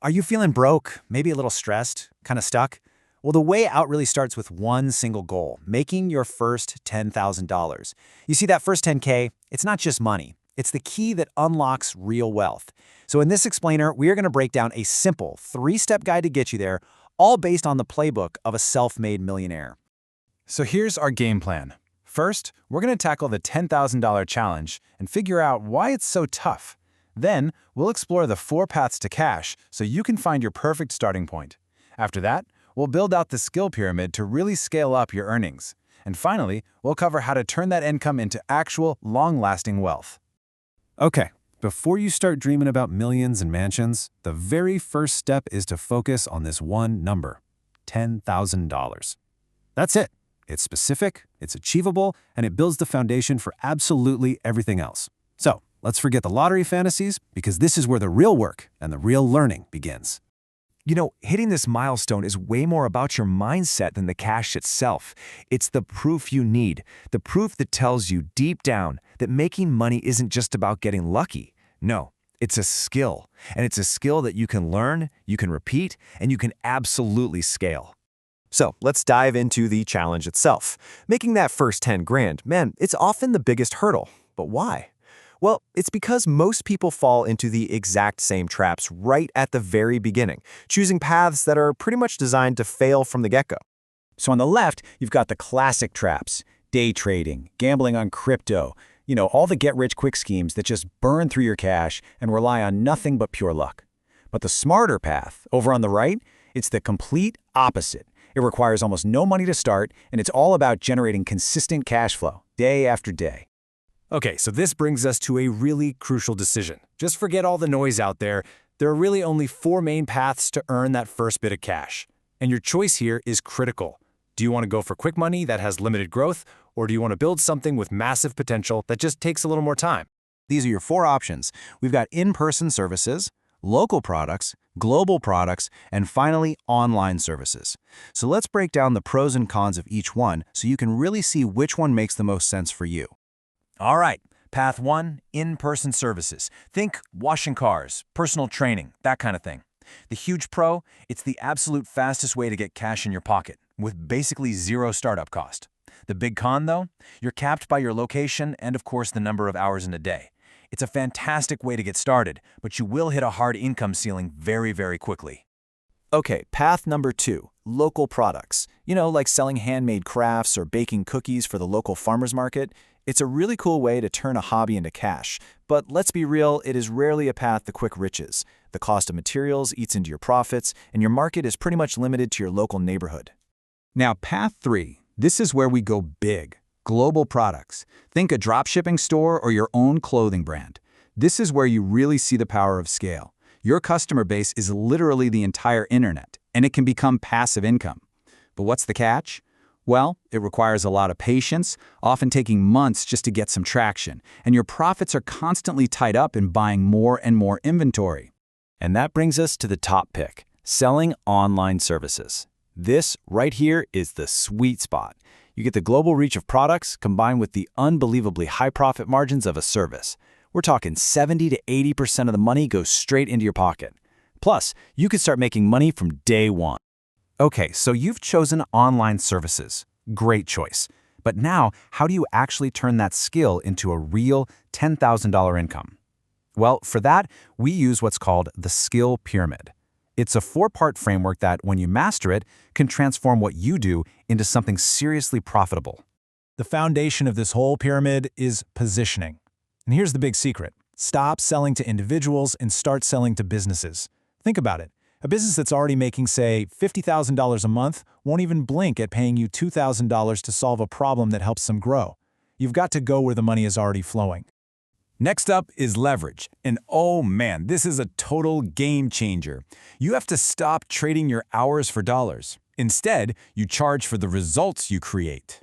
Are you feeling broke, maybe a little stressed, kind of stuck? Well, the way out really starts with one single goal, making your first $10,000. You see, that first 10K, it's not just money. It's the key that unlocks real wealth. So in this explainer, we are going to break down a simple three-step guide to get you there, all based on the playbook of a self-made millionaire. So here's our game plan. First, we're going to tackle the $10,000 challenge and figure out why it's so tough. Then, we'll explore the 4 paths to cash so you can find your perfect starting point. After that, we'll build out the skill pyramid to really scale up your earnings. And finally, we'll cover how to turn that income into actual, long-lasting wealth. Okay, before you start dreaming about millions and mansions, the very first step is to focus on this one number, $10,000. That's it. It's specific, it's achievable, and it builds the foundation for absolutely everything else. So, let's forget the lottery fantasies, because this is where the real work and the real learning begins. You know, hitting this milestone is way more about your mindset than the cash itself. It's the proof you need, the proof that tells you deep down that making money isn't just about getting lucky. No, it's a skill, and it's a skill that you can learn, you can repeat, and you can absolutely scale. So let's dive into the challenge itself. Making that first 10 grand, man, it's often the biggest hurdle. But why? Well, it's because most people fall into the exact same traps right at the very beginning, choosing paths that are pretty much designed to fail from the get-go. So on the left, you've got the classic traps, day trading, gambling on crypto, all the get-rich-quick schemes that just burn through your cash and rely on nothing but pure luck. But the smarter path, over on the right, it's the complete opposite. It requires almost no money to start, and it's all about generating consistent cash flow, day after day. Okay, so this brings us to a really crucial decision. Just forget all the noise out there. There are really only 4 main paths to earn that first bit of cash. And your choice here is critical. Do you want to go for quick money that has limited growth, or do you want to build something with massive potential that just takes a little more time? These are your 4 options. We've got in-person services, local products, global products, and finally, online services. So let's break down the pros and cons of each one so you can really see which one makes the most sense for you. All right, path 1, in-person services. Think washing cars, personal training, that kind of thing. The huge pro, it's the absolute fastest way to get cash in your pocket, with basically zero startup cost. The big con, though, you're capped by your location and, of course, the number of hours in a day. It's a fantastic way to get started, but you will hit a hard income ceiling very, very quickly. Okay, path number 2, local products. Like selling handmade crafts or baking cookies for the local farmer's market. It's a really cool way to turn a hobby into cash, but let's be real, it is rarely a path to quick riches. The cost of materials eats into your profits, and your market is pretty much limited to your local neighborhood. Now, path 3, this is where we go big. Global products. Think a dropshipping store or your own clothing brand. This is where you really see the power of scale. Your customer base is literally the entire internet, and it can become passive income. But what's the catch? Well, it requires a lot of patience, often taking months just to get some traction, and your profits are constantly tied up in buying more and more inventory. And that brings us to the top pick, selling online services. This right here is the sweet spot. You get the global reach of products combined with the unbelievably high profit margins of a service. We're talking 70 to 80% of the money goes straight into your pocket. Plus, you can start making money from day one. Okay, so you've chosen online services. Great choice. But now, how do you actually turn that skill into a real $10,000 income? Well, for that, we use what's called the skill pyramid. It's a 4-part framework that, when you master it, can transform what you do into something seriously profitable. The foundation of this whole pyramid is positioning. And here's the big secret. Stop selling to individuals and start selling to businesses. Think about it. A business that's already making, say, $50,000 a month won't even blink at paying you $2,000 to solve a problem that helps them grow. You've got to go where the money is already flowing. Next up is leverage. And oh man, this is a total game changer. You have to stop trading your hours for dollars. Instead, you charge for the results you create.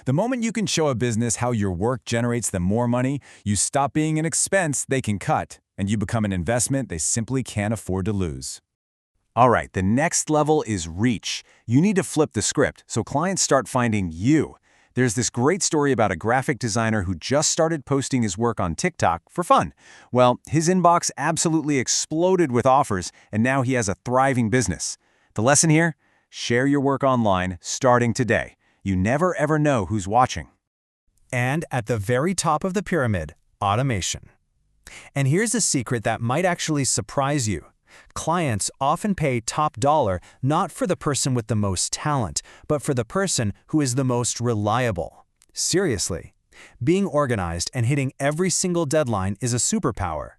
The moment you can show a business how your work generates them more money, you stop being an expense they can cut, and you become an investment they simply can't afford to lose. All right, the next level is reach. You need to flip the script so clients start finding you. There's this great story about a graphic designer who just started posting his work on TikTok for fun. Well, his inbox absolutely exploded with offers, and now he has a thriving business. The lesson here? Share your work online starting today. You never ever know who's watching. And at the very top of the pyramid, automation. And here's a secret that might actually surprise you. Clients often pay top dollar not for the person with the most talent, but for the person who is the most reliable. Seriously. Being organized and hitting every single deadline is a superpower.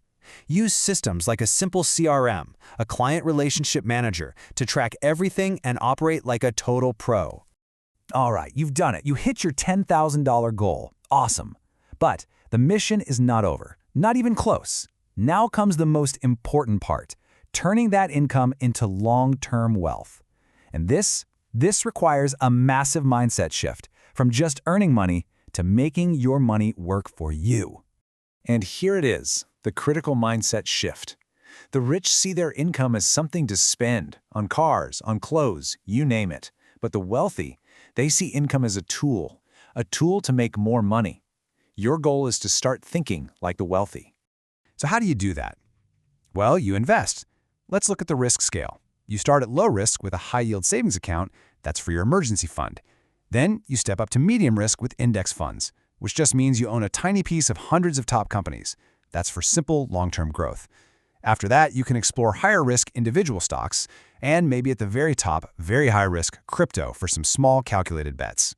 Use systems like a simple CRM, a client relationship manager, to track everything and operate like a total pro. All right, you've done it. You hit your $10,000 goal. Awesome. But the mission is not over. Not even close. Now comes the most important part. Turning that income into long-term wealth. And this requires a massive mindset shift from just earning money to making your money work for you. And here it is, the critical mindset shift. The rich see their income as something to spend, on cars, on clothes, you name it. But the wealthy, they see income as a tool to make more money. Your goal is to start thinking like the wealthy. So how do you do that? Well, you invest. Let's look at the risk scale. You start at low risk with a high-yield savings account. That's for your emergency fund. Then you step up to medium risk with index funds, which just means you own a tiny piece of hundreds of top companies. That's for simple, long-term growth. After that, you can explore higher-risk individual stocks, and maybe at the very top, very high-risk crypto for some small, calculated bets.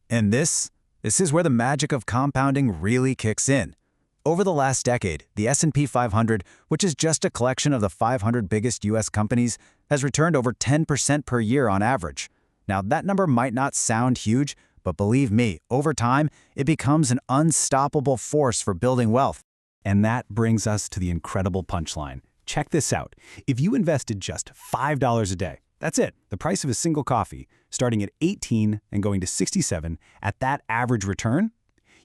And this is where the magic of compounding really kicks in. Over the last decade, the S&P 500, which is just a collection of the 500 biggest U.S. companies, has returned over 10% per year on average. Now, that number might not sound huge, but believe me, over time, it becomes an unstoppable force for building wealth. And that brings us to the incredible punchline. Check this out. If you invested just $5 a day, that's it, the price of a single coffee, starting at 18 and going to 67, at that average return,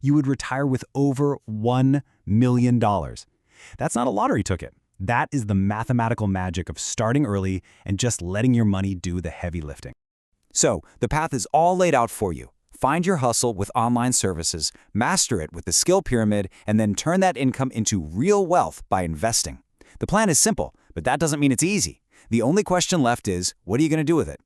you would retire with over $1 million. That's not a lottery ticket. That is the mathematical magic of starting early and just letting your money do the heavy lifting. So, the path is all laid out for you. Find your hustle with online services, master it with the skill pyramid, and then turn that income into real wealth by investing. The plan is simple, but that doesn't mean it's easy. The only question left is, what are you going to do with it?